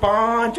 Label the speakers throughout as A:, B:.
A: 5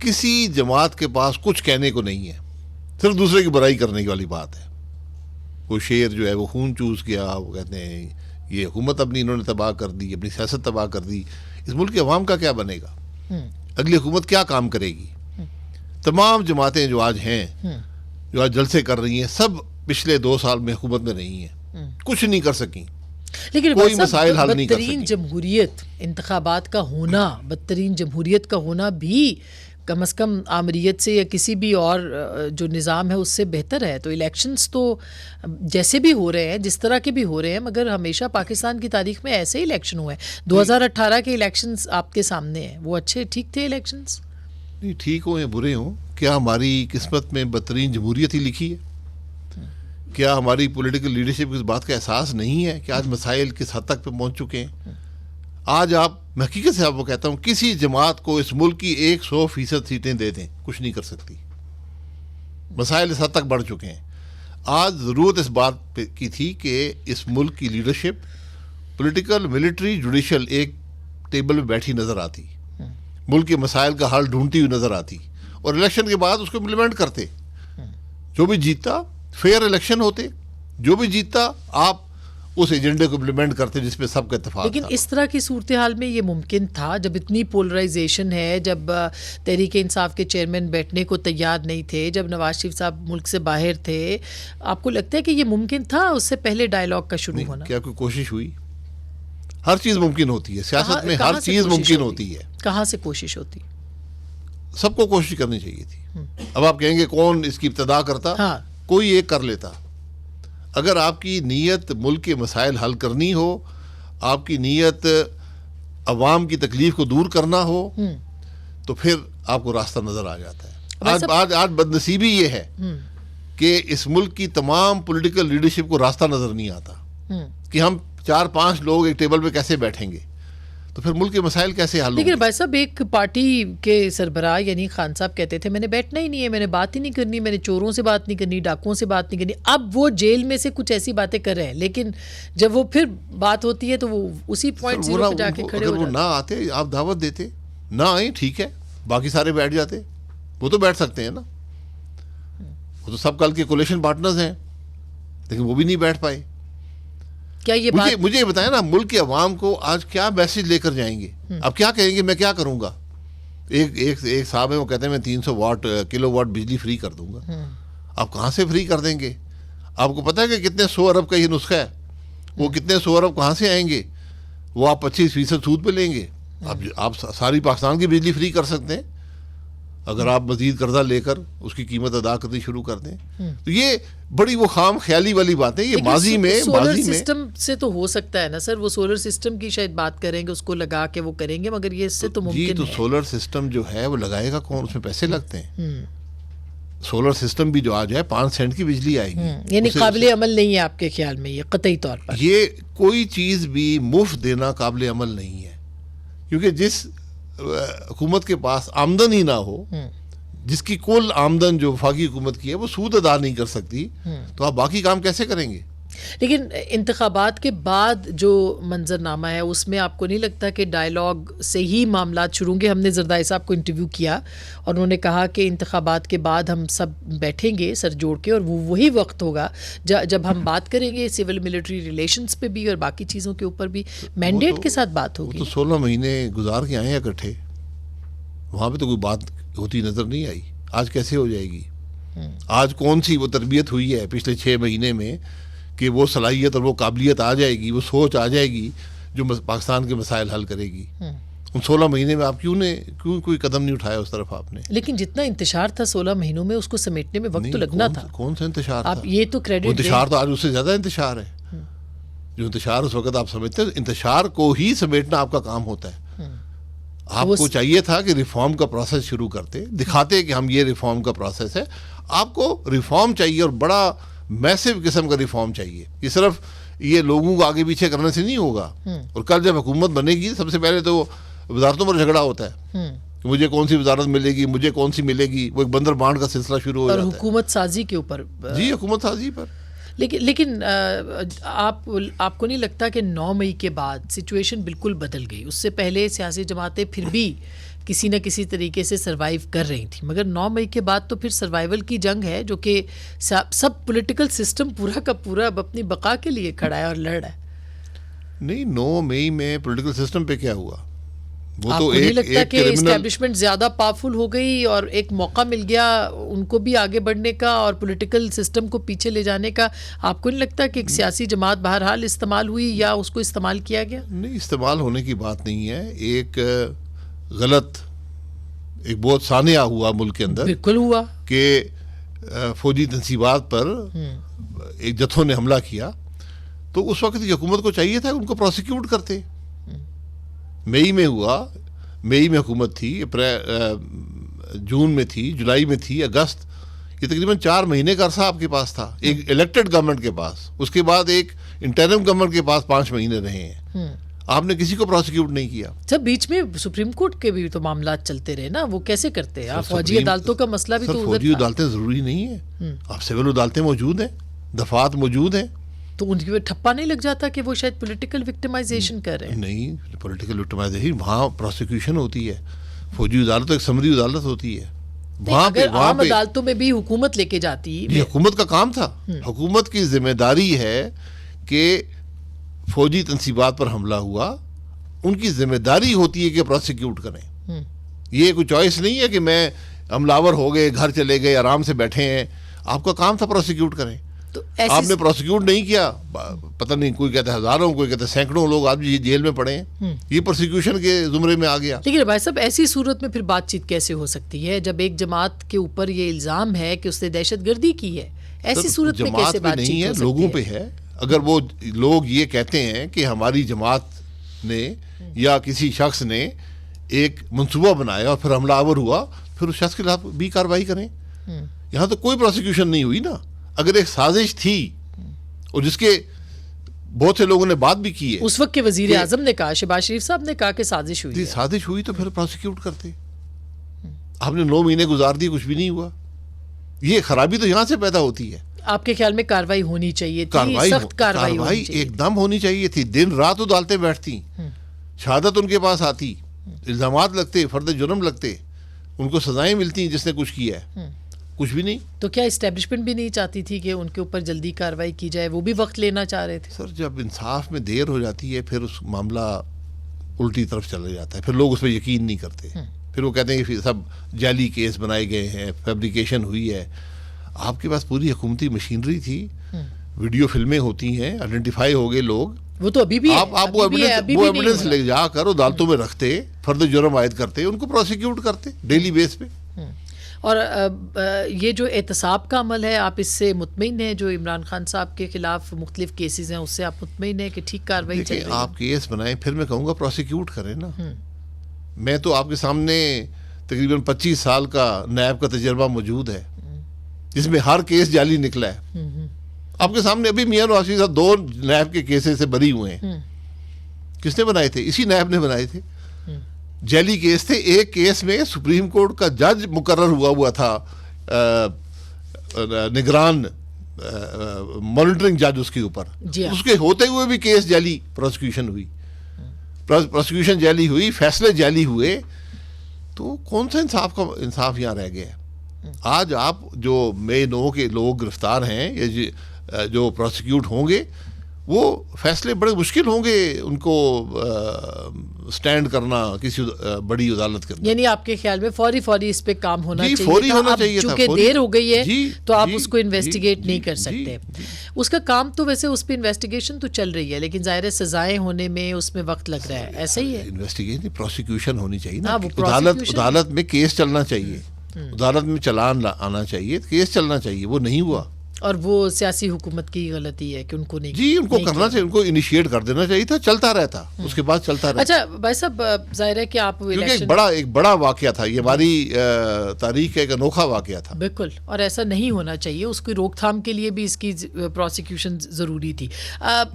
B: کسی جماعت کے پاس کچھ کہنے کو نہیں ہے, صرف دوسرے کی برائی کرنے کی والی بات ہے. وہ شیر جو ہے وہ خون چوس گیا, وہ کہتے ہیں یہ حکومت اپنی انہوں نے تباہ کر دی, اپنی سیاست تباہ کر دی, اس ملک کے عوام کا کیا بنے گا, اگلی حکومت کیا کام کرے گی. تمام جماعتیں جو آج ہیں, جو آج جلسے کر رہی ہیں, سب پچھلے 2 سال میں حکومت میں رہی ہیں, کچھ نہیں کر سکیں,
C: لیکن
B: کوئی مسائل حل نہیں کر
C: بدترین
B: سکیں.
C: جمہوریت انتخابات کا ہونا, بدترین جمہوریت کا ہونا بھی کم از کم آمریت سے یا کسی بھی اور جو نظام ہے اس سے بہتر ہے. تو الیکشنز تو جیسے بھی ہو رہے ہیں, جس طرح کے بھی ہو رہے ہیں, مگر ہمیشہ پاکستان کی تاریخ میں ایسے ہی الیکشن ہوئے ہیں. 2018 کے الیکشنز آپ کے سامنے ہیں, وہ اچھے ٹھیک تھے الیکشنز؟
B: نہیں, ٹھیک ہوں یا برے ہوں, کیا ہماری قسمت میں بدترین جمہوریت ہی لکھی ہے؟ کیا ہماری پولیٹیکل لیڈرشپ کو اس بات کا احساس نہیں ہے کہ آج مسائل کس حد تک پہ پہنچ چکے ہیں؟ آج آپ, میں حقیقت سے آپ کو کہتا ہوں, کسی جماعت کو اس ملک کی 100% سیٹیں دے دیں, کچھ نہیں کر سکتی. مسائل اس حد تک بڑھ چکے ہیں. آج ضرورت اس بات کی تھی کہ اس ملک کی لیڈرشپ پولیٹیکل, ملٹری, جوڈیشل ایک ٹیبل میں بیٹھی نظر آتی, ملک کے مسائل کا حل ڈھونڈتی ہوئی نظر آتی, اور الیکشن کے بعد اس کو امپلیمنٹ کرتے. جو بھی جیتتا فیئر الیکشن ہوتے, جو بھی جیتتا آپ اس ایجنڈے کو امپلیمنٹ کرتے جس پہ سب کا اتفاق
C: لیکن
B: تھا.
C: اس طرح کی صورتحال میں یہ ممکن تھا جب اتنی پولرائزیشن ہے, جب تحریک انصاف کے چیئرمین بیٹھنے کو تیار نہیں تھے, جب نواز شریف صاحب ملک سے باہر تھے, آپ کو لگتا ہے کہ یہ ممکن تھا اس سے پہلے ڈائیلاگ کا شروع ہونا؟
B: کیا کوئی کوشش ہوئی؟ ہر چیز ممکن ہوتی ہے سیاست میں, ہر چیز ممکن ہوتی ہے.
C: کہاں سے کوشش ہوتی؟
B: سب کو کوشش کرنی چاہیے تھی. اب آپ کہیں گے کون اس کی ابتدا کرتا؟ کوئی ایک کر لیتا. اگر آپ کی نیت ملک کے مسائل حل کرنی ہو, آپ کی نیت عوام کی تکلیف کو دور کرنا ہو, تو پھر آپ کو راستہ نظر آ جاتا ہے. آج بدنصیبی یہ ہے کہ اس ملک کی تمام پولیٹیکل لیڈرشپ کو راستہ نظر نہیں آتا کہ ہم 4-5 لوگ ایک ٹیبل پہ کیسے بیٹھیں گے, تو پھر ملک کے مسائل کیسے حل ہوں گے؟
C: لیکن بھائی صاحب, ایک پارٹی کے سربراہ یعنی خان صاحب کہتے تھے میں نے بیٹھنا ہی نہیں ہے, میں نے بات ہی نہیں کرنی, میں نے چوروں سے بات نہیں کرنی, ڈاکوؤں سے بات نہیں کرنی. اب وہ جیل میں سے کچھ ایسی باتیں کر رہے ہیں, لیکن جب وہ پھر بات ہوتی ہے تو وہ اسی پوائنٹ زیرو پہ جا کے کھڑے ہو
B: جاتے. اگر وہ نہ آتے, آپ دعوت دیتے, نہ آئیں ٹھیک ہے, باقی سارے بیٹھ جاتے, وہ تو بیٹھ سکتے ہیں نا, وہ تو سب کل کے کولیشن پارٹنرز ہیں, لیکن وہ بھی نہیں بیٹھ پائے.
C: کیا یہ بات
B: مجھے یہ بتائیں نا, ملک کے عوام کو آج کیا میسج لے کر جائیں گے؟ اب کیا کہیں گے میں کیا کروں گا؟ ایک صاحب ہیں وہ کہتے ہیں میں 300 کلو واٹ بجلی فری کر دوں گا. آپ کہاں سے فری کر دیں گے؟ آپ کو پتہ ہے کہ کتنے 100 ارب کا یہ نسخہ ہے, وہ کتنے 100 ارب کہاں سے آئیں گے؟ وہ آپ 25% سود پہ لیں گے. آپ ساری پاکستان کی بجلی فری کر سکتے ہیں اگر آپ مزید قرضہ لے کر اس کی قیمت ادا کرنی شروع کر دیں. تو یہ بڑی وہ خام خیالی والی باتیں, یہ ماضی میں
C: سولر سسٹم سے تو ہو سکتا ہے نا سر, وہ سولر سسٹم کی شاید بات کریں گے, اس کو لگا کے وہ کریں گے, مگر یہ اس سے تو ممکن ہے.
B: تو سولر سسٹم جو ہے وہ لگائے گا کون؟ اس میں پیسے لگتے ہیں. سولر سسٹم بھی جو آج ہے 5 سینٹ کی بجلی آئے گی,
C: یعنی قابل عمل نہیں ہے آپ کے خیال میں یہ قطعی طور پر؟
B: یہ کوئی چیز بھی مفت دینا قابل عمل نہیں ہے, کیونکہ جس حکومت کے پاس آمدن ہی نہ ہو, جس کی کل آمدن جو وفاقی حکومت کی ہے وہ سود ادا نہیں کر سکتی, تو آپ باقی کام کیسے کریں گے؟
C: لیکن انتخابات کے بعد جو منظرنامہ ہے اس میں آپ کو نہیں لگتا کہ ڈائیلاگ سے ہی معاملات شروع ہوں گے؟ ہم نے زرداری صاحب کو انٹرویو کیا اور انہوں نے کہا کہ انتخابات کے بعد ہم سب بیٹھیں گے سر جوڑ کے, اور وہی وقت ہوگا جب ہم بات کریں گے سول ملٹری ریلیشنز پہ بھی اور باقی چیزوں کے اوپر بھی, مینڈیٹ کے ساتھ بات ہوگی.
B: تو 16 مہینے گزار کے آئے ہیں اکٹھے, وہاں پہ تو کوئی بات ہوتی نظر نہیں آئی. آج کیسے ہو جائے گی؟ آج کون سی وہ تربیت ہوئی ہے پچھلے 6 مہینے میں کہ وہ صلاحیت اور وہ قابلیت آ جائے گی, وہ سوچ آ جائے گی جو پاکستان کے مسائل حل کرے گی؟ ان 16 مہینے میں آپ کیوں کوئی قدم نہیں اٹھایا اس طرف آپ نے؟
C: لیکن جتنا انتشار تھا 16 مہینوں میں, اس کو سمیٹنے میں وقت تو لگنا تھا.
B: کون سا انتشار تھا؟
C: آپ یہ تو کریڈٹ
B: انتشار تو آج اس سے زیادہ انتشار ہے. جو انتشار اس وقت آپ سمجھتے ہیں, انتشار کو ہی سمیٹنا آپ کا کام ہوتا ہے. آپ کو چاہیے تھا کہ ریفارم کا پروسیس شروع کرتے, دکھاتے کہ ہم یہ ریفارم کا پروسیس ہے. آپ کو ریفارم چاہیے اور بڑا میسو قسم کا ریفارم چاہیے. یہ صرف یہ لوگوں کو آگے پیچھے کرنے سے نہیں ہوگا. اور کل جب حکومت بنے گی سب سے پہلے تو وزارتوں پر جھگڑا ہوتا ہے کہ مجھے کون سی وزارت ملے گی, مجھے کون سی ملے گی. وہ ایک بندر بانٹ کا سلسلہ شروع ہو جاتا ہے.
C: اور حکومت سازی کے اوپر.
B: جی, حکومت سازی پر.
C: لیکن آپ کو نہیں لگتا کہ 9 مئی کے بعد سچویشن بالکل بدل گئی؟ اس سے پہلے سیاسی جماعتیں پھر بھی کسی نہ کسی طریقے سے سروائیو کر رہی تھیں، مگر 9 مئی کے بعد تو پھر سروائیول کی جنگ ہے جو کہ سب پولیٹیکل سسٹم پورا کا پورا اب اپنی بقا کے لیے کھڑا ہے اور لڑ رہا ہے.
B: نہیں، 9 مئی میں پولیٹیکل سسٹم پہ کیا ہوا؟ وہ
C: آپ
B: تو
C: کو نہیں لگتا کہ
B: کرمنل
C: اسٹیبلشمنٹ زیادہ پاورفل ہو گئی اور ایک موقع مل گیا ان کو بھی آگے بڑھنے کا اور پولیٹیکل سسٹم کو پیچھے لے جانے کا؟ آپ کو نہیں لگتا کہ ایک سیاسی جماعت بہرحال استعمال ہوئی یا اس کو استعمال کیا گیا؟
B: نہیں، استعمال ہونے کی بات نہیں ہے. ایک غلط، ایک بہت سانحہ ہوا ملک کے اندر
C: بالکل ہوا
B: کہ فوجی تنصیبات پر ایک جتھوں نے حملہ کیا، تو اس وقت کی حکومت کو چاہیے تھا ان کو پروسیکیوٹ کرتے. مئی میں ہوا، مئی میں حکومت تھی، جون میں تھی، جولائی میں تھی، اگست، یہ تقریباً 4 مہینے کا عرصہ آپ کے پاس تھا ایک الیکٹڈ گورنمنٹ کے پاس. اس کے بعد ایک انٹرم گورنمنٹ کے پاس 5 مہینے رہے ہیں. آپ نے کسی کو پروسیکیوٹ نہیں کیا.
C: سب بیچ میں سپریم کورٹ کے بھی تو معاملات چلتے رہے نا، وہ کیسے کرتے ہیں؟ فوجی عدالتوں کا مسئلہ بھی تو
B: فوجی عدالتیں ضروری نہیں ہیں، آپ سول عدالتیں موجود ہیں، دفعات موجود ہیں.
C: تو ان کی ٹھپا نہیں لگ جاتا کہ وہ شاید پولیٹیکل وکٹمائزیشن کر رہے ہیں؟
B: نہیں، پولیٹیکل وکٹمائزیشن وہاں پروسیکیوشن ہوتی ہے. فوجی عدالت ایک سمری عدالت ہوتی ہے.
C: اگر عام عدالتوں میں بھی حکومت لے کے جاتی،
B: یہ حکومت کا کام تھا. حکومت کی ذمہ داری ہے کہ فوجی تنصیبات پر حملہ ہوا، ان کی ذمہ داری ہوتی ہے کہ پروسیکیوٹ کریں. یہ کوئی چوائس نہیں ہے کہ میں حملاور ہو گئے، گھر چلے گئے، آرام سے بیٹھے ہیں. آپ کا کام تھا پروسیکیوٹ کریں.
C: تو
B: آپ نے پروسیکیوٹ نہیں کیا. پتہ نہیں، کوئی کہتا ہے ہزاروں، کوئی کہتا ہے سینکڑوں لوگ آج بھی جیل میں پڑے ہیں. یہ پروسیکیوشن کے زمرے میں آ گیا.
C: لیکن بھائی صاحب، ایسی صورت میں پھر بات چیت کیسے ہو سکتی ہے جب ایک جماعت کے اوپر یہ الزام ہے کہ اس نے دہشت گردی کی ہے؟ ایسی صورت میں کیسے بات چیت ہو سکتی ہے؟
B: لوگوں پہ ہے. اگر وہ لوگ یہ کہتے ہیں کہ ہماری جماعت نے یا کسی شخص نے ایک منصوبہ بنایا اور پھر حملہ آور ہوا، پھر اس شخص کے خلاف بھی کارروائی کریں. یہاں تو کوئی پروسیکیوشن نہیں ہوئی نا. اگر ایک سازش تھی اور جس کے بہت سے لوگوں نے بات بھی کی ہے،
C: اس وقت کے وزیر اعظم نے کہا، شہباز شریف صاحب نے کہا کہ سازش ہوئی ہے.
B: سازش ہوئی تو پھر پروسیکیوٹ کرتے. آپ نے 9 مہینے گزار دیے، کچھ بھی نہیں ہوا. یہ خرابی تو یہاں سے پیدا ہوتی ہے.
C: آپ کے خیال میں کارروائی ہونی چاہیے تھی، سخت کارروائی ہونی چاہیے،
B: ایک دم ہونی چاہیے تھی. دن رات عدالتیں بیٹھتی، شہادت ان کے پاس آتی، الزامات لگتے، فرد جرم لگتے، ان کو سزائیں ملتی جس نے کچھ کیا ہے. کچھ بھی نہیں.
C: تو کیا اسٹیبلشمنٹ بھی نہیں چاہتی تھی کہ ان کے اوپر جلدی کارروائی کی جائے؟ وہ بھی وقت لینا چاہ رہے تھے.
B: سر، جب انصاف میں دیر ہو جاتی ہے پھر اس معاملہ الٹی طرف چلا جاتا ہے. پھر لوگ اس پہ یقین نہیں کرتے. پھر وہ کہتے ہیں کہ سب جعلی کیس بنائے گئے ہیں، فیبریکیشن ہوئی ہے. آپ کے پاس پوری حکومتی مشینری تھی، ویڈیو فلمیں ہوتی ہیں، آئیڈینٹیفائی ہو گئے لوگ.
C: وہ تو ابھی بھی
B: آپ وہ ایویڈنس لے جا کر عدالتوں میں رکھتے، فرد جرم عائد کرتے، ان کو پروسیکیوٹ کرتے ڈیلی بیس پہ.
C: اور یہ جو احتساب کا عمل ہے، آپ اس سے مطمئن ہیں؟ جو عمران خان صاحب کے خلاف مختلف کیسز ہیں، اس سے آپ مطمئن ہیں کہ ٹھیک کارروائی چل رہی ہے؟
B: آپ کیس بنائیں، پھر میں کہوں گا پروسیکیوٹ کریں نا. میں تو آپ کے سامنے تقریباً 25 سال کا نیب کا تجربہ موجود ہے جس میں ہر کیس جعلی نکلا ہے. آپ کے سامنے ابھی میاں نواز شریف صاحب 2 نیب کے کیسز سے بری ہوئے ہیں. کس نے بنائے تھے؟ اسی نیب نے بنائے تھے. جعلی کیس تھے. ایک کیس میں سپریم کورٹ کا جج مقرر ہوا تھا، نگران مانیٹرنگ جج اس کے اوپر. اس کے ہوتے ہوئے بھی کیس جعلی پروسیکیوشن ہوئی، پروسیکیوشن جعلی ہوئی، فیصلے جعلی ہوئے. تو کون سا انصاف یہاں رہ گیا ہے؟ آج آپ جو مئی 9 کے لوگ گرفتار ہیں یا جو پروسیکیوٹ ہوں گے، وہ فیصلے بڑے مشکل ہوں گے ان کو سٹینڈ کرنا کسی بڑی عدالت کے اندر.
C: یعنی آپ کے خیال میں فوری اس پہ کام ہونا چاہیے؟
B: فوری ہونا چاہیے تھا.
C: چونکہ دیر ہو گئی ہے تو آپ اس کو انویسٹیگیٹ نہیں کر سکتے. اس کا کام تو ویسے اس پہ انویسٹیگیشن تو چل رہی ہے، لیکن ظاہر ہے سزائیں ہونے میں اس میں وقت لگ رہا ہے. ایسا ہی ہے.
B: انویسٹیگیشن پروسیکیوشن ہونی چاہیے نا. عدالت میں کیس چلنا چاہیے، عدالت میں چلان آنا چاہیے، کیس چلنا چاہیے. وہ نہیں ہوا.
C: اور وہ سیاسی حکومت کی غلطی ہے کہ ان کو نہیں.
B: ان کو کرنا چاہیے، ان کو انیشیٹ کر دینا چاہیے تھا. چلتا رہتا، اس کے بعد چلتا رہتا.
C: اچھا بھائی صاحب، ظاہر ہے کہ آپ
B: ایک بڑا واقعہ تھا. یہ ہماری تاریخ کا ایک انوکھا واقعہ تھا.
C: بالکل، اور ایسا نہیں ہونا چاہیے. اس کی روک تھام کے لیے بھی اس کی پروسیکیوشن ضروری تھی.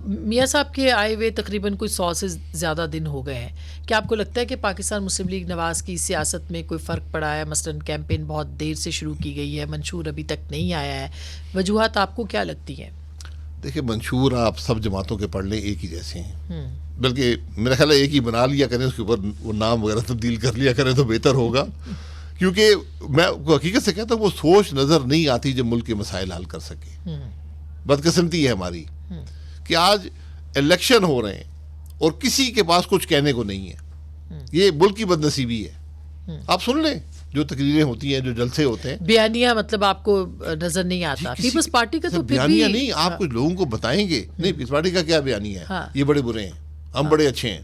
C: میاں صاحب کے آئے ہوئے تقریباً کوئی 100 سے زیادہ دن ہو گئے ہیں. کیا آپ کو لگتا ہے کہ پاکستان مسلم لیگ نواز کی سیاست میں کوئی فرق پڑا ہے؟ مثلاً کیمپین بہت دیر سے شروع کی گئی ہے، منشور ابھی تک نہیں آیا ہے. وجوہات آپ کو کیا لگتی ہیں؟
B: دیکھیں منشور آپ سب جماعتوں کے پڑھ لیں ایک ہی جیسے ہیں، بلکہ میرا خیال ہے ایک ہی بنا لیا کریں، اس کے اوپر وہ نام وغیرہ تبدیل کر لیا کریں تو بہتر ہوگا، کیونکہ میں حقیقت سے کہتا ہوں وہ سوچ نظر نہیں آتی جو ملک کے مسائل حل کر سکے. بدقسمتی ہے ہماری کہ آج الیکشن ہو رہے ہیں اور کسی کے پاس کچھ کہنے کو نہیں ہے. یہ ملک کی بد نصیبی ہے. آپ سن لیں جو تقریریں ہوتی ہیں، جو جلسے ہوتے ہیں،
C: بیانیہ مطلب آپ کو نظر نہیں آتا. پیپلز پارٹی کا تو پھر
B: بیانیہ
C: بھی
B: نہیں، آپ کچھ لوگوں کو بتائیں گے نہیں پیپلز پارٹی کا کیا بیانیہ ہے، یہ بڑے برے ہیں، ہم بڑے اچھے ہیں.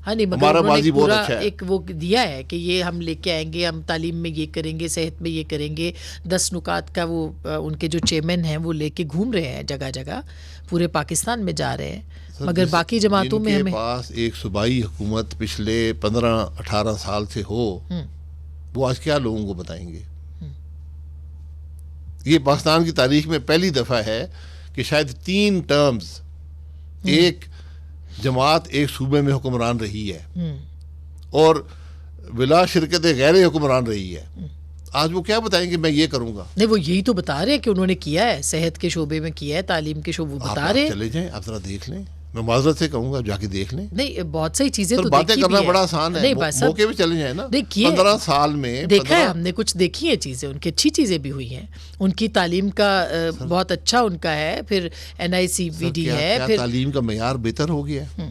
C: ہاں نہیں، مگر
B: ہمارا
C: انہوں نے
B: ماضی بہت
C: پورا
B: اچھا ہے.
C: ایک وہ دیا ہے کہ یہ ہم لے کے آئیں گے، ہم تعلیم میں یہ کریں گے، صحت میں یہ کریں گے. 10 نکات کا وہ ان کے جو چیئرمین ہیں وہ لے کے گھوم رہے ہیں جگہ جگہ، پورے پاکستان میں جا رہے ہیں. مگر باقی جماعتوں میں
B: ہمیں
C: ہمیں
B: پاس ایک صوبائی حکومت پچھلے 15-18 سال سے ہو، وہ آج کیا لوگوں کو بتائیں گے؟ یہ پاکستان کی تاریخ میں پہلی دفعہ ہے کہ شاید 3 ٹرمز ایک جماعت ایک صوبے میں حکمران رہی ہے اور بلا شرکت غیر حکمران رہی ہے. آج وہ کیا بتائیں گے میں یہ کروں گا؟
C: نہیں، وہ یہی تو بتا رہے ہیں کہ انہوں نے کیا ہے، صحت کے شعبے میں کیا ہے، تعلیم کے شعبے بتا
B: آپ
C: رہے ہیں.
B: چلے جائیں، آپ ذرا دیکھ لیں. میں معذرت سے کہوں گا جا کے دیکھ لیں.
C: نہیں، بہت ساری چیزیں تو
B: باتیں
C: دیکھی
B: کرنا
C: بھی
B: بڑا آسان ہے،
C: نہیں بھائی صاحب،
B: موقع بھی چلے جائیں نا.
C: دیکھیے
B: 15 سال میں
C: دیکھا ہے ہم نے، کچھ دیکھی ہیں چیزیں، ان کی اچھی چیزیں بھی ہوئی ہیں. ان کی تعلیم کا بہت اچھا ان کا ہے. پھر NICVD ہے.
B: کیا
C: پھر
B: تعلیم کا معیار بہتر ہو گیا ہے؟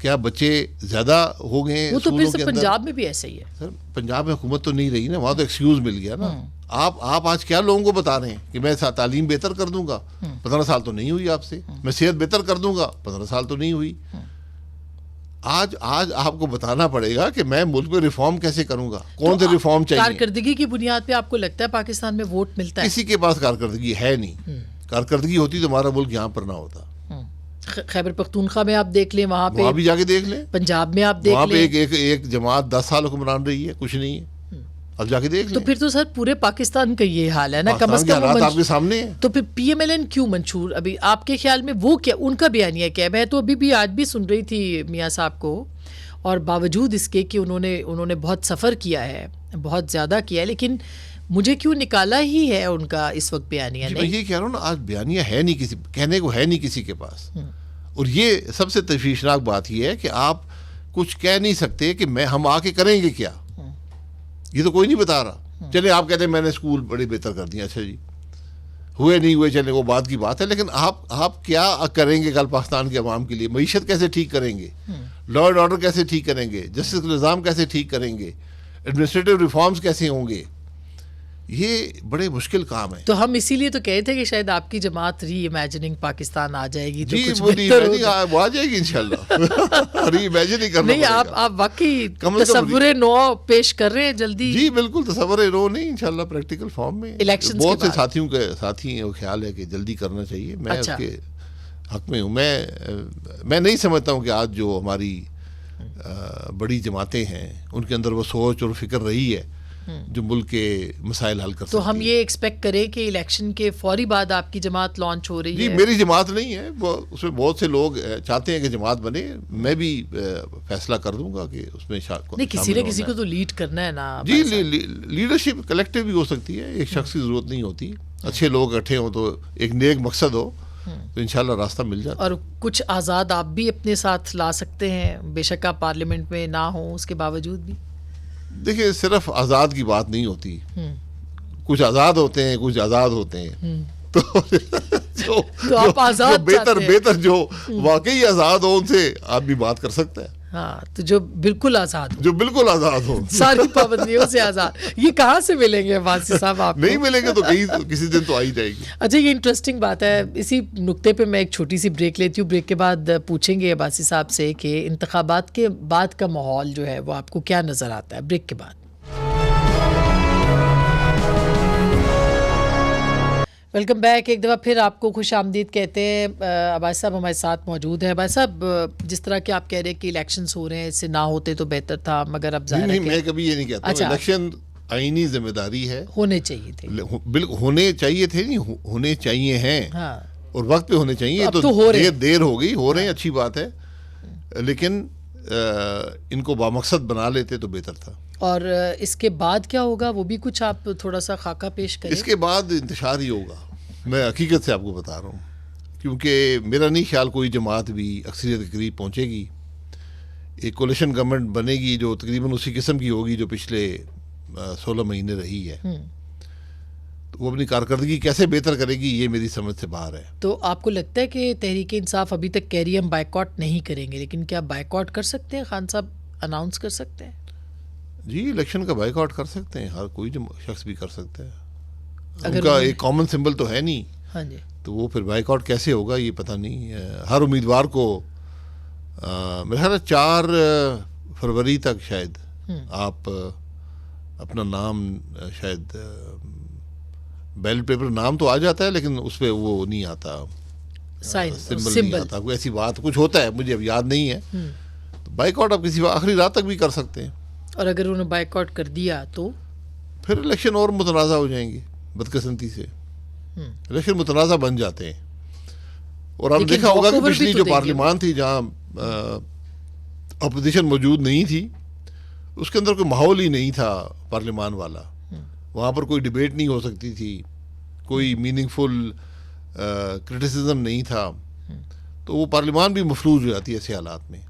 B: کیا بچے زیادہ ہو گئے ہیں
C: وہ تو پھر
B: اسکولوں
C: سے
B: کے اندر؟
C: پنجاب میں بھی ایسا ہی ہے.
B: سر پنجاب میں حکومت تو نہیں رہی نا، وہاں تو ایکسکیوز مل گیا نا. آپ آج کیا لوگوں کو بتا رہے ہیں کہ میں تعلیم بہتر کر دوں گا؟ 15 سال تو نہیں ہوئی آپ سے. میں صحت بہتر کر دوں گا؟ 15 سال تو نہیں ہوئی. آج آپ کو بتانا پڑے گا کہ میں ملک میں ریفارم کیسے کروں گا، کون سے ریفارم چاہیے.
C: کارکردگی کی بنیاد پہ آپ کو لگتا ہے پاکستان میں ووٹ ملتا ہے؟
B: کسی کے پاس کارکردگی ہے نہیں. کارکردگی ہوتی تو ہمارا ملک یہاں پر نہ ہوتا.
C: خیبر پختونخوا میں آپ دیکھ لیں، وہاں پہ
B: وہاں بھی جا کے دیکھ لیں.
C: پنجاب میں آپ دیکھ
B: وہاں
C: لیں.
B: پہ ایک جماعت 10 سال حکمران رہی ہے، کچھ نہیں ہے. اب جا کے دیکھ
C: تو
B: لیں.
C: پھر تو سر پورے پاکستان کا یہ حال ہے نا. کم از
B: پاکستان کے
C: کم
B: حالات آپ کے سامنے ہیں.
C: تو پھر PMLN کیوں منشور؟ ابھی آپ کے خیال میں وہ کیا ان کا بیانیہ کیا ہے؟ میں تو ابھی بھی آج بھی سن رہی تھی میاں صاحب کو، اور باوجود اس کے کہ انہوں نے بہت سفر کیا ہے، بہت زیادہ کیا ہے، لیکن مجھے کیوں نکالا ہی ہے ان کا اس وقت بیانیہ
B: میں
C: نہیں.
B: یہ کہہ رہا ہوں نا، آج بیانیہ ہے نہیں، کسی کہنے کو ہے نہیں کسی کے پاس. اور یہ سب سے تشویشناک بات یہ ہے کہ آپ کچھ کہہ نہیں سکتے کہ ہم آ کے کریں گے کیا. یہ تو کوئی نہیں بتا رہا. چلے آپ کہتے ہیں میں نے اسکول بڑے بہتر کر دیا، اچھا جی ہوئے نہیں ہوئے چلے وہ بات کی بات ہے، لیکن آپ کیا کریں گے کل پاکستان کے عوام کے لیے؟ معیشت کیسے ٹھیک کریں گے؟ لا اینڈ آرڈر کیسے ٹھیک کریں گے؟ جسٹس کا نظام کیسے ٹھیک کریں گے؟ ایڈمنسٹریٹو ریفارمز کیسے ہوں گے؟ یہ بڑے مشکل کام ہے.
C: تو ہم اسی لیے تو کہے تھے کہ شاید آپ کی جماعت ری امیجننگ پاکستان آ جائے گی تو
B: جی
C: کچھ
B: وہ
C: بہتر ہوگا.
B: وہ آ جائے گی انشاءاللہ. ری امیجن ہی کرنا
C: نہیں،
B: پڑے گا.
C: آپ واقعی
B: کم از کم
C: تصور نو پیش کر رہے ہیں جلدی.
B: جی بالکل تصور رو نہیں، انشاءاللہ پریکٹیکل فارم میں.
C: الیکشنز
B: بہت
C: کے
B: سے
C: بعد
B: ساتھی ہیں وہ خیال ہے کہ جلدی کرنا چاہیے. میں اس
C: اچھا.
B: کے حق میں ہوں. میں نہیں سمجھتا ہوں کہ آج جو ہماری بڑی جماعتیں ہیں ان کے اندر وہ سوچ اور فکر رہی ہے جو ملک کے مسائل حل کر سکتی.
C: تو ہم یہ ایکسپیکٹ کریں کہ الیکشن کے فوری بعد آپ کی جماعت لانچ ہو رہی
B: جی
C: ہے؟
B: میری جماعت نہیں ہے، اس میں بہت سے لوگ چاہتے ہیں کہ جماعت بنے. میں بھی فیصلہ کر دوں گا کہ اس میں
C: نہیں، کسی نے کسی کو تو لیڈ کرنا ہے نا.
B: جی لیڈرشپ کلیکٹیو بھی ہو سکتی ہے، ایک شخص کی ضرورت نہیں ہوتی. اچھے لوگ اکٹھے ہوں تو ایک نیک مقصد ہو تو انشاءاللہ راستہ مل جاتا.
C: اور کچھ آزاد آپ بھی اپنے ساتھ لا سکتے ہیں، بے شک آپ پارلیمنٹ میں نہ ہوں اس کے باوجود بھی.
B: دیکھیں صرف آزاد کی بات نہیں ہوتی، کچھ آزاد ہوتے ہیں کچھ آزاد ہوتے ہیں. تو
C: آپ آزاد
B: بہتر جو واقعی آزاد ہو ان سے آپ بھی بات کر سکتے ہیں.
C: ہاں، تو جو بالکل آزاد ہو،
B: جو بالکل آزاد ہو،
C: ساری پابندیوں سے آزاد. یہ کہاں سے ملیں گے واسی صاحب آپ کو؟
B: نہیں ملیں گے تو کسی دن تو آ ہی جائے گی.
C: اچھا، یہ انٹرسٹنگ بات ہے. اسی نقطے پہ میں ایک چھوٹی سی بریک لیتی ہوں. بریک کے بعد پوچھیں گے عباسی صاحب سے کہ انتخابات کے بعد کا ماحول جو ہے وہ آپ کو کیا نظر آتا ہے. بریک کے بعد. Welcome back. ایک دفعہ پھر آپ کو خوش آمدید کہتے ہیں. عباس صاحب ہمارے ساتھ موجود ہیں. عباس صاحب، جس طرح کہ آپ کہہ رہے ہیں کہ الیکشنز ہو رہے ہیں، اس سے نہ ہوتے تو بہتر تھا، مگر اب ظاہر ہے
B: نہیں
C: کہ
B: میں کبھی یہ نہیں کہتا. الیکشن آئینی ذمہ داری ہے،
C: ہونے چاہیے تھے.
B: بالکل ہونے چاہیے تھے، نہیں ہونے چاہیے ہیں،
C: ہاں،
B: اور وقت پہ ہونے چاہیے. تو دیر ہو گئی، ہو رہے ہیں، اچھی بات ہے، لیکن ان کو بامقصد بنا لیتے تو بہتر تھا.
C: اور اس کے بعد کیا ہوگا وہ بھی کچھ آپ تھوڑا سا خاکہ پیش کریں.
B: اس کے بعد انتشار ہی ہوگا. میں حقیقت سے آپ کو بتا رہا ہوں کیونکہ میرا نہیں خیال کوئی جماعت بھی اکثریت کے قریب پہنچے گی. ایک کولیشن گورنمنٹ بنے گی جو تقریباً اسی قسم کی ہوگی جو پچھلے 16 مہینے رہی ہے. تو وہ اپنی کارکردگی کیسے بہتر کرے گی یہ میری سمجھ سے باہر ہے.
C: تو آپ کو لگتا ہے کہ تحریک انصاف ابھی تک کہہ رہی ہے ہم بائیکاٹ نہیں کریں گے، لیکن کیا بائیکاٹ کر سکتے ہیں؟ خان صاحب اناؤنس کر سکتے ہیں؟
B: جی الیکشن کا بائیکاٹ کر سکتے ہیں، ہر کوئی شخص بھی کر سکتا ہے.
C: اگر
B: ان کا ایک کامن سمبل تو ہے نہیں،
C: ہاں جی،
B: تو وہ پھر بائیکاٹ کیسے ہوگا یہ پتہ نہیں. ہر امیدوار کو میرا خیال ہے 4 فروری تک شاید آپ اپنا نام شاید بیلٹ پیپر نام تو آ جاتا ہے لیکن اس پہ وہ نہیں آتا، سمبل نہیں آتا، کوئی ایسی بات کچھ ہوتا ہے مجھے اب یاد نہیں ہے. تو بائیکاٹ آپ کسی آخری رات تک بھی کر سکتے ہیں.
C: اور اگر انہوں نے بائیکاٹ کر دیا تو
B: پھر الیکشن اور متنازع ہو جائیں گے. بدقسمتی سے الیکشن متنازع بن جاتے ہیں. اور آپ نے دیکھا ہوگا کہ پچھلی جو پارلیمان تھی جہاں اپوزیشن موجود نہیں تھی اس کے اندر کوئی ماحول ہی نہیں تھا پارلیمان والا. وہاں پر کوئی ڈبیٹ نہیں ہو سکتی تھی، کوئی میننگ فل کرٹیسزم نہیں تھا. تو وہ پارلیمان بھی مفلوج ہو جاتی ہے ایسے حالات میں.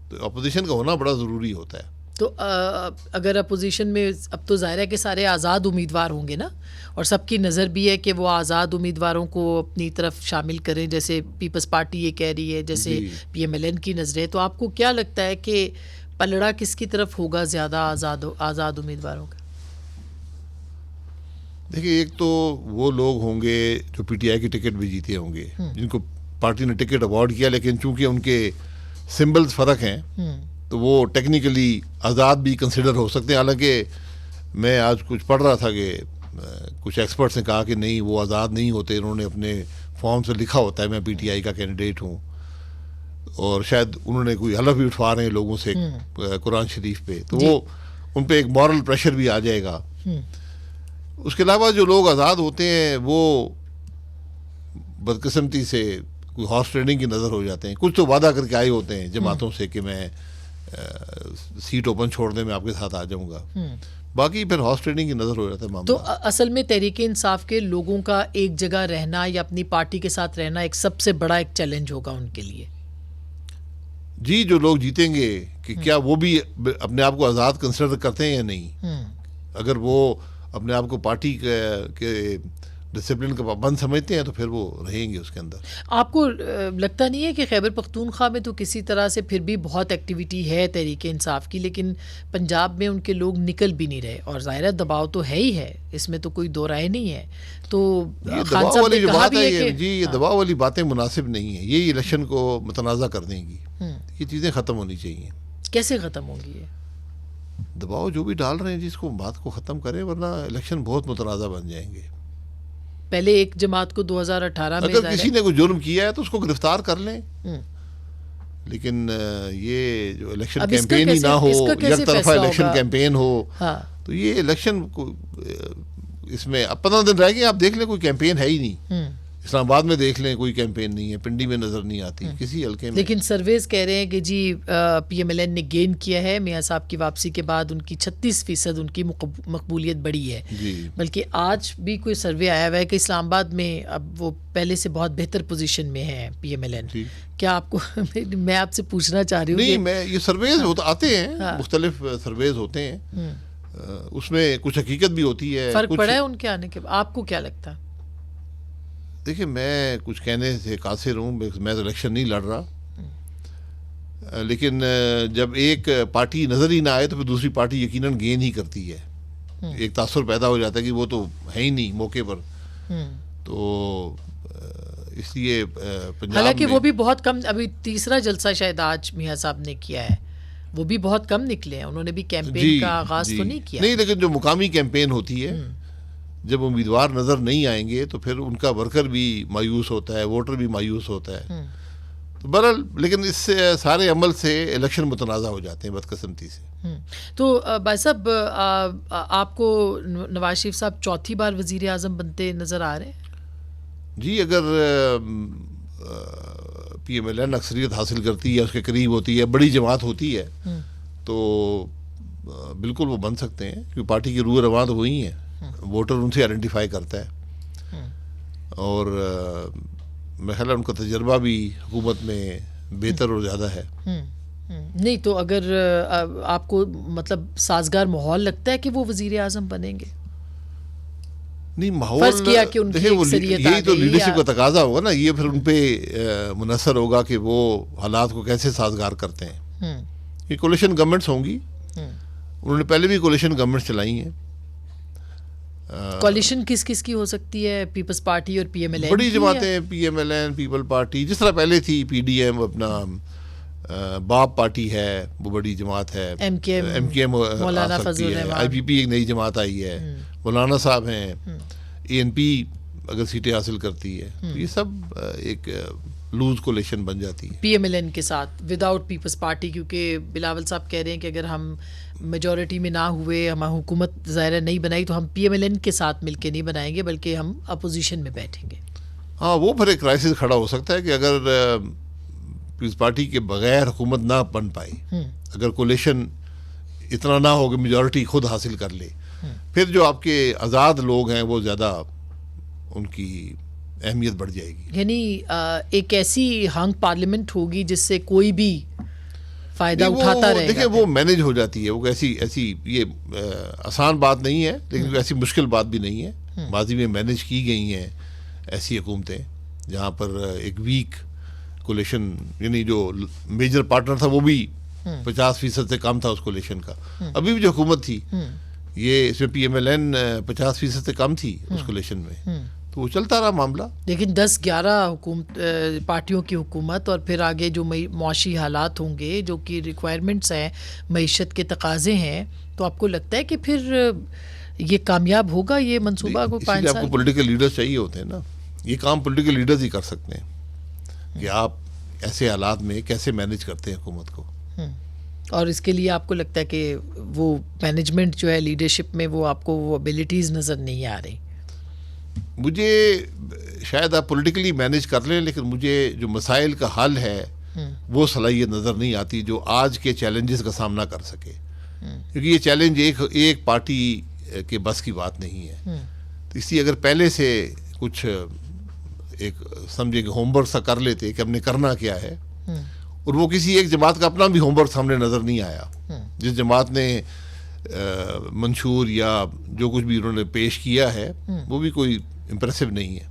B: تو اپوزیشن کا ہونا بڑا ضروری ہوتا ہے.
C: تو اگر اپوزیشن میں اب تو ظاہر ہے کہ سارے آزاد امیدوار ہوں گے نا، اور سب کی نظر بھی ہے کہ وہ آزاد امیدواروں کو اپنی طرف شامل کریں، جیسے پیپلز پارٹی یہ کہہ رہی ہے، جیسے پی ایم ایل این کی نظریں. تو آپ کو کیا لگتا ہے کہ پلڑا کس کی طرف ہوگا زیادہ آزاد امیدواروں کا؟
B: دیکھیے ایک تو وہ لوگ ہوں گے جو پی ٹی آئی کی ٹکٹ بھی جیتے ہوں گے، جن کو پارٹی نے ٹکٹ اوارڈ کیا، لیکن چونکہ ان کے سمبلز فرق ہیں تو وہ ٹیکنیکلی آزاد بھی کنسیڈر ہو سکتے ہیں. حالانکہ میں آج کچھ پڑھ رہا تھا کہ کچھ ایکسپرٹس نے کہا کہ نہیں وہ آزاد نہیں ہوتے، انہوں نے اپنے فارم سے لکھا ہوتا ہے میں پی ٹی آئی کا کینڈیڈیٹ ہوں، اور شاید انہوں نے کوئی حلف بھی اٹھوا رہے ہیں لوگوں سے قرآن شریف پہ، تو وہ ان پہ ایک مورل پریشر بھی آ جائے گا. اس کے علاوہ جو لوگ آزاد ہوتے ہیں وہ بدقسمتی سے کوئی ہارس ٹریڈنگ کی نظر ہو جاتے ہیں. کچھ تو وعدہ کر کے آئے ہوتے ہیں جماعتوں سے کہ میں سیٹ اوپن چھوڑ دیں میں آپ کے ساتھ آ جاؤں گا، باقی پھر ہارس ٹریڈنگ کی نظر ہو جاتا ہے معاملہ.
C: تو اصل میں تحریک انصاف کے لوگوں کا ایک جگہ رہنا یا اپنی پارٹی کے ساتھ رہنا ایک سب سے بڑا ایک چیلنج ہوگا ان کے لیے.
B: جی جو لوگ جیتیں گے کہ کیا وہ بھی اپنے آپ کو آزاد کنسیڈر کرتے ہیں یا نہیں. اگر وہ اپنے آپ کو پارٹی کے ڈسپلن کا پابند سمجھتے ہیں تو پھر وہ رہیں گے اس کے اندر.
C: آپ کو لگتا نہیں ہے کہ خیبر پختونخوا میں تو کسی طرح سے پھر بھی بہت ایکٹیویٹی ہے تحریک انصاف کی، لیکن پنجاب میں ان کے لوگ نکل بھی نہیں رہے، اور ظاہر دباؤ تو ہے ہی ہے، اس میں تو کوئی دو رائے نہیں ہے. تو خان صاحب نے کہا بھی ہے کہ
B: جی یہ دباؤ والی باتیں مناسب نہیں ہیں، یہی الیکشن کو متنازع کر دیں گی. یہ چیزیں ختم ہونی چاہیے.
C: کیسے ختم ہوگی یہ
B: دباؤ جو بھی ڈال رہے ہیں جس کو بات کو ختم کریں، ورنہ الیکشن بہت متنازع بن جائیں گے.
C: پہلے ایک جماعت کو 2018 میں
B: اگر کسی نے کوئی جرم کیا ہے تو اس کو گرفتار کر لیں، لیکن یہ جو الیکشن کیمپین ہی نہ ہو، یک طرفہ الیکشن کیمپین ہو، تو یہ الیکشن کو اس میں اب 15 دن رہ گئے، آپ دیکھ لیں کوئی کیمپین ہے ہی نہیں. اسلام آباد میں دیکھ لیں کوئی کیمپین نہیں ہے، پنڈی میں نظر نہیں آتی کسی حلقے میں.
C: لیکن سرویز کہہ رہے ہیں کہ جی پی ایم ایل این نے گین کیا ہے، میاں صاحب کی واپسی کے بعد ان کی 36% ان کی مقبولیت بڑھی ہے. بلکہ آج بھی کوئی سروے آیا ہوا ہے کہ اسلام آباد میں اب وہ پہلے سے بہت بہتر پوزیشن میں ہے پی ایم ایل این. کیا آپ کو میں آپ سے پوچھنا چاہ رہی ہوں
B: نہیں میں یہ سرویز آتے ہیں، مختلف سرویز ہوتے ہیں، اس میں کچھ حقیقت بھی ہوتی ہے.
C: فرق پڑا ہے ان کے آنے کے بعد؟ آپ کو کیا لگتا ہے؟
B: دیکھیں میں کچھ کہنے سے قاصر ہوں، میں تو الیکشن نہیں لڑ رہا، لیکن جب ایک پارٹی نظر ہی نہ آئے تو پھر دوسری پارٹی یقیناً گین ہی کرتی ہے. ایک تاثر پیدا ہو جاتا ہے کہ وہ تو ہے ہی نہیں موقع پر. تو اس لیے پنجاب
C: حالانکہ وہ بھی بہت کم، ابھی تیسرا جلسہ شاید آج میاں صاحب نے کیا ہے، وہ بھی بہت کم نکلے ہیں، انہوں نے بھی کیمپین کا آغاز تو نہیں کیا.
B: نہیں لیکن جو مقامی کیمپین ہوتی ہے جب امیدوار نظر نہیں آئیں گے تو پھر ان کا ورکر بھی مایوس ہوتا ہے، ووٹر بھی مایوس ہوتا ہے. تو بہرحال لیکن اس سے سارے عمل سے الیکشن متنازع ہو جاتے ہیں بدقسمتی سے.
C: تو بھائی صاحب آپ کو نواز شریف صاحب چوتھی بار وزیر اعظم بنتے نظر آ رہے ہیں؟
B: جی اگر پی ایم ایل این اکثریت حاصل کرتی ہے، اس کے قریب ہوتی ہے، بڑی جماعت ہوتی ہے، تو بالکل وہ بن سکتے ہیں، کیونکہ پارٹی کی روح رواں تو وہی ہیں، ووٹر ان سے آئیڈینٹیفائی کرتا ہے. اور میرا خیال ہے ان کا تجربہ بھی حکومت میں بہتر اور زیادہ ہے.
C: نہیں تو اگر آپ کو مطلب سازگار ماحول لگتا ہے کہ وہ وزیر اعظم بنیں گے؟
B: نہیں ماحول
C: فرض کیا کہ ان کی
B: دیکھیں وہ
C: اکثریت
B: یہی تو
C: آ گئی
B: لیڈرشپ
C: یا-
B: کا تقاضا ہوگا نا, یہ پھر ان پہ منحصر ہوگا کہ وہ حالات کو کیسے سازگار کرتے ہیں. یہ کولیشن گورنمنٹس ہوں گی, انہوں نے پہلے بھی کولیشن گورنمنٹ چلائی ہیں.
C: کولیشن کس کس کی ہو سکتی ہے؟ پیپلز پارٹی اور پی ایم ایل این
B: بڑی جماعتیں, P M L N, People's Party, جس طرح پہلے تھی پی ڈی ایم, اپنا باپ پارٹی ہے, وہ بڑی جماعت ہے,
C: ایم کے ایم مولانا فضل الرحمان,
B: آئی پی پی ایک نئی جماعت آئی ہے, مولانا صاحب ہیں, اے این پی اگر سیٹیں حاصل کرتی ہے, یہ سب ایک لوز کولیشن بن جاتی ہے
C: پی ایم ایل این کے ساتھ وداؤٹ پیپلز پارٹی, کیونکہ بلاول صاحب کہہ رہے ہیں کہ اگر ہم میجورٹی میں نہ ہوئے, ہم حکومت ظاہر نہیں بنائی, تو ہم پی ایم ایل این کے ساتھ مل کے نہیں بنائیں گے بلکہ ہم اپوزیشن میں بیٹھیں گے.
B: ہاں وہ پھر ایک کرائسس کھڑا ہو سکتا ہے کہ اگر پیپلز پارٹی کے بغیر حکومت نہ بن پائے, اگر کولیشن اتنا نہ ہو کہ میجورٹی خود حاصل کر لے, پھر جو آپ کے آزاد لوگ ہیں وہ زیادہ ان کی اہمیت بڑھ جائے گی.
C: یعنی ایک ایسی ہانگ پارلیمنٹ ہوگی جس سے کوئی بھی فائدہ اٹھاتا رہے گا.
B: دیکھیں وہ مینج ہو جاتی ہے, وہ ایسی یہ آسان بات نہیں ہے, لیکن ایسی مشکل بات بھی نہیں ہے. ماضی میں مینج کی گئی ہیں ایسی حکومتیں جہاں پر ایک ویک کولیشن, یعنی جو میجر پارٹنر تھا وہ بھی 50% سے کم تھا اس کولیشن کا. ابھی بھی جو حکومت تھی یہ اس میں پی ایم ایل این 50% سے کم تھی اس کولیشن میں, تو وہ چلتا رہا معاملہ.
C: لیکن 10-11 پارٹیوں کی حکومت, اور پھر آگے جو معاشی حالات ہوں گے, جو کہ ریکوائرمنٹس ہیں, معیشت کے تقاضے ہیں, تو آپ کو لگتا ہے کہ پھر یہ کامیاب ہوگا یہ منصوبہ کو 5
B: آپ
C: سال؟
B: کو پولیٹیکل لیڈرز چاہیے ہوتے ہیں نا, یہ کام پولیٹیکل لیڈرز ہی کر سکتے ہیں کہ آپ ایسے حالات میں کیسے مینج کرتے ہیں حکومت کو.
C: اور اس کے لیے آپ کو لگتا ہے کہ وہ مینجمنٹ جو ہے لیڈرشپ میں, وہ آپ کو وہ ابیلٹیز نظر نہیں آ رہی؟
B: مجھے شاید آپ پولیٹیکلی مینج کر لیں, لیکن مجھے جو مسائل کا حل ہے وہ صلاحیت نظر نہیں آتی جو آج کے چیلنجز کا سامنا کر سکے, کیونکہ یہ چیلنج ایک پارٹی کے بس کی بات نہیں ہے. تو اس لیے اگر پہلے سے کچھ ایک سمجھے کہ ہوم ورک سا کر لیتے کہ ہم نے کرنا کیا ہے, اور وہ کسی ایک جماعت کا اپنا بھی ہوم ورک سامنے نظر نہیں آیا, جس جماعت نے منشور یا جو کچھ بھی انہوں نے پیش کیا ہے وہ بھی کوئی امپریسو نہیں ہے.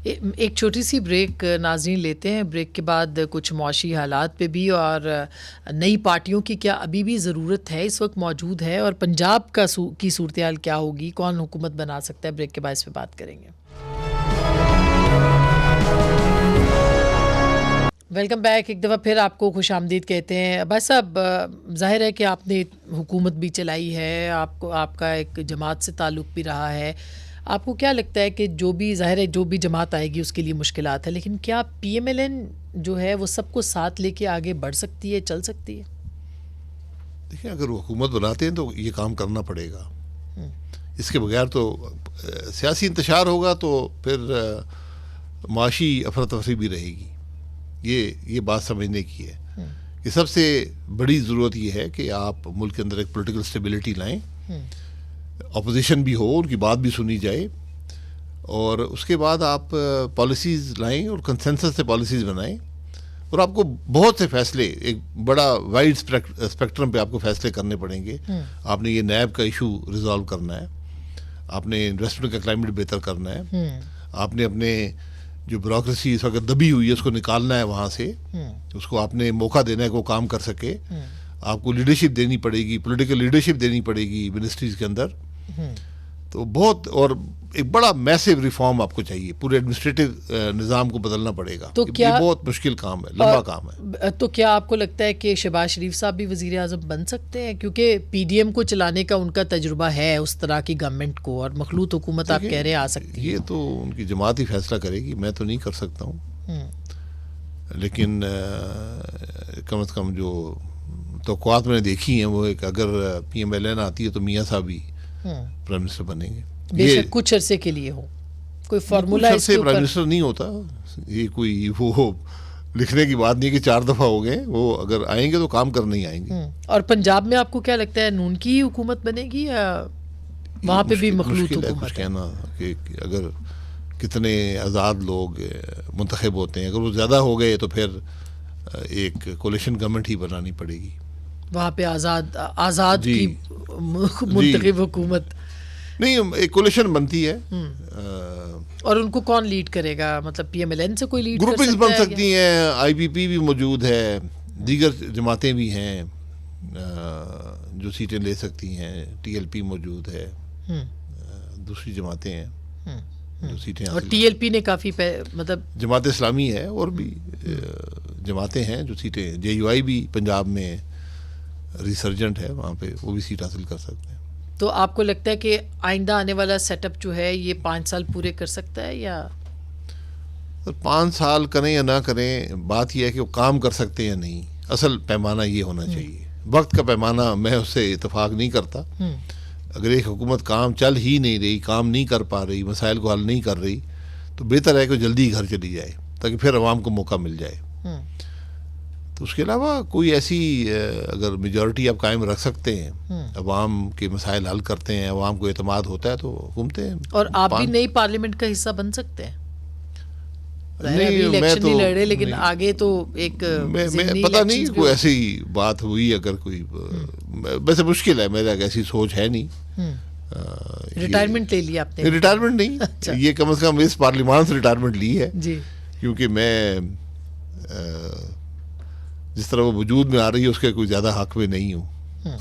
C: ایک چھوٹی سی بریک ناظرین لیتے ہیں, بریک کے بعد کچھ معاشی حالات پہ بھی, اور نئی پارٹیوں کی کیا ابھی بھی ضرورت ہے, اس وقت موجود ہے, اور پنجاب کی صورتحال کیا ہوگی, کون حکومت بنا سکتا ہے. بریک کے بعد اس پہ بات کریں گے. Welcome back. ایک دفعہ پھر آپ کو خوش آمدید کہتے ہیں. بھائی صاحب, ظاہر ہے کہ آپ نے حکومت بھی چلائی ہے, آپ کا ایک جماعت سے تعلق بھی رہا ہے. آپ کو کیا لگتا ہے کہ جو بھی ظاہر ہے جو بھی جماعت آئے گی اس کے لیے مشکلات ہیں, لیکن کیا پی ایم ایل این جو ہے وہ سب کو ساتھ لے کے آگے بڑھ سکتی ہے, چل سکتی ہے؟
B: دیکھیں اگر وہ حکومت بناتے ہیں تو یہ کام کرنا پڑے گا, اس کے بغیر تو سیاسی انتشار ہوگا تو پھر معاشی افراتفری بھی رہے گی. یہ بات سمجھنے کی ہے کہ سب سے بڑی ضرورت یہ ہے کہ آپ ملک کے اندر ایک پولیٹیکل اسٹیبلٹی لائیں, اپوزیشن بھی ہو, ان کی بات بھی سنی جائے, اور اس کے بعد آپ پالیسیز لائیں اور کنسنسس سے پالیسیز بنائیں, اور آپ کو بہت سے فیصلے, ایک بڑا وائڈ اسپیکٹرم پہ آپ کو فیصلے کرنے پڑیں گے. آپ نے یہ نیب کا ایشو ریزالو کرنا ہے, آپ نے انویسٹمنٹ کا کلائمیٹ بہتر کرنا ہے, آپ نے اپنے جو بیوروکریسی اس وقت دبی ہوئی ہے اس کو نکالنا ہے وہاں سے, اس کو آپ نے موقع دینا ہے کہ وہ کام کر سکے. آپ کو لیڈرشپ دینی پڑے گی, پولیٹیکل لیڈرشپ دینی پڑے گی منسٹریز کے اندر. تو بہت, اور ایک بڑا میسو ریفارم آپ کو چاہیے, پورے ایڈمنسٹریٹو نظام کو بدلنا پڑے گا.
C: تو
B: یہ بہت مشکل کام ہے, لمبا کام ہے.
C: تو کیا آپ کو لگتا ہے کہ شہباز شریف صاحب بھی وزیر اعظم بن سکتے ہیں, کیونکہ پی ڈی ایم کو چلانے کا ان کا تجربہ ہے اس طرح کی گورنمنٹ کو, اور مخلوط حکومت آپ کہہ رہے ہیں آ سکتی ہے؟
B: یہ تو ان کی جماعت ہی فیصلہ کرے گی, میں تو نہیں کر سکتا ہوں. لیکن کم از کم جو توقعات میں نے دیکھی ہیں وہ ایک, اگر پی ایم ایل این آتی ہے تو میاں صاحب بھی پرائم منسٹر بنیں گے.
C: بے شک کچھ عرصے کے لیے ہو, کوئی فارمولا اس کے
B: پرائم
C: اوپر؟
B: منسٹر نہیں ہوتا, یہ کوئی وہ لکھنے کی بات نہیں کہ 4 دفعہ ہو گئے, وہ اگر آئیں گے تو کام کرنے ہی آئیں گے.
C: اور پنجاب میں آپ کو کیا لگتا ہے, نون کی حکومت بنے گی یا وہاں پہ بھی مخلوط حکومت
B: کچھ
C: ہے؟
B: کہنا کہ اگر کتنے آزاد لوگ منتخب ہوتے ہیں. اگر وہ زیادہ ہو گئے تو پھر ایک کولیشن گورنمنٹ ہی بنانی پڑے گی.
C: وہاں پہ آزاد
B: جی.
C: کی منتخب حکومت
B: نہیں, ایک کولیشن بنتی ہے.
C: اور ان کو کون لیڈ کرے گا؟ مطلب پی ایم ایل این سے کوئی لیڈ
B: گروپنگز بن سکتی ہیں, آئی پی پی بھی موجود ہے, دیگر جماعتیں بھی ہیں جو سیٹیں لے سکتی ہیں. ٹی ایل پی موجود ہے, دوسری جماعتیں ہیں جو سیٹیں
C: اور ٹی ایل پی نے کافی مطلب
B: جماعت اسلامی ہے, اور بھی جماعتیں ہیں جو سیٹیں, جے یو آئی بھی پنجاب میں ریسرجنٹ ہے, وہاں پہ وہ بھی سیٹ حاصل کر سکتے ہیں.
C: تو آپ کو لگتا ہے کہ آئندہ آنے والا سیٹ اپ جو ہے یہ 5 سال پورے کر سکتا ہے یا
B: 5 سال کریں یا نہ کریں, بات یہ ہے کہ وہ کام کر سکتے ہیں یا نہیں. اصل پیمانہ یہ ہونا چاہیے. وقت کا پیمانہ میں اس سے اتفاق نہیں کرتا. اگر ایک حکومت کام چل ہی نہیں رہی, کام نہیں کر پا رہی, مسائل کو حل نہیں کر رہی, تو بہتر ہے کہ جلدی گھر چلی جائے تاکہ پھر عوام کو موقع مل جائے. تو اس کے علاوہ کوئی ایسی اگر میجورٹی آپ قائم رکھ سکتے ہیں, عوام کے مسائل حل کرتے ہیں, عوام کو اعتماد ہوتا ہے, تو حکومتیں.
C: اور آپ بھی نئی پارلیمنٹ کا حصہ بن سکتے ہیں.
B: نہیں, میں
C: الیکشن
B: تو
C: نہیں لڑ رہے, لیکن آگے تو ایک
B: پتہ نہیں کوئی ایسی بات ہوئی, اگر کوئی ویسے مشکل ہے, میرا ایسی سوچ ہے نہیں.
C: ریٹائرمنٹ لے لی آپ نے؟
B: ریٹائرمنٹ نہیں, یہ کم از کم اس پارلیمان سے ریٹائرمنٹ لی ہے, کیونکہ میں جس طرح وہ وجود میں آ رہی ہے اس کے کوئی زیادہ حق میں نہیں ہوں,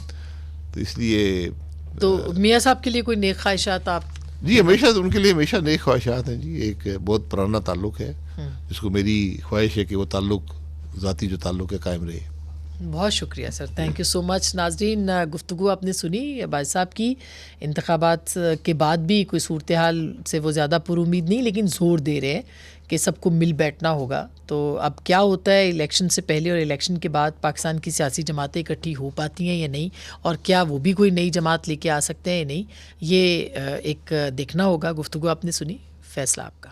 B: تو اس لیے.
C: تو میاں صاحب کے لیے کوئی نیک خواہشات آپ؟
B: جی, ہمیشہ ان کے لیے ہمیشہ نیک خواہشات ہیں جی. ایک بہت پرانا تعلق ہے جس کو میری خواہش ہے کہ وہ تعلق, ذاتی جو تعلق ہے, قائم رہے.
C: بہت شکریہ سر, تھینک یو سو مچ. ناظرین, گفتگو آپ نے سنی باج صاحب کی. انتخابات کے بعد بھی کوئی صورتحال سے وہ زیادہ پر امید نہیں, لیکن زور دے رہے ہیں کہ سب کو مل بیٹھنا ہوگا. تو اب کیا ہوتا ہے الیکشن سے پہلے اور الیکشن کے بعد, پاکستان کی سیاسی جماعتیں اکٹھی ہو پاتی ہیں یا نہیں, اور کیا وہ بھی کوئی نئی جماعت لے کے آ سکتے ہیں یا نہیں, یہ ایک دیکھنا ہوگا. گفتگو آپ نے سنی, فیصلہ آپ کا.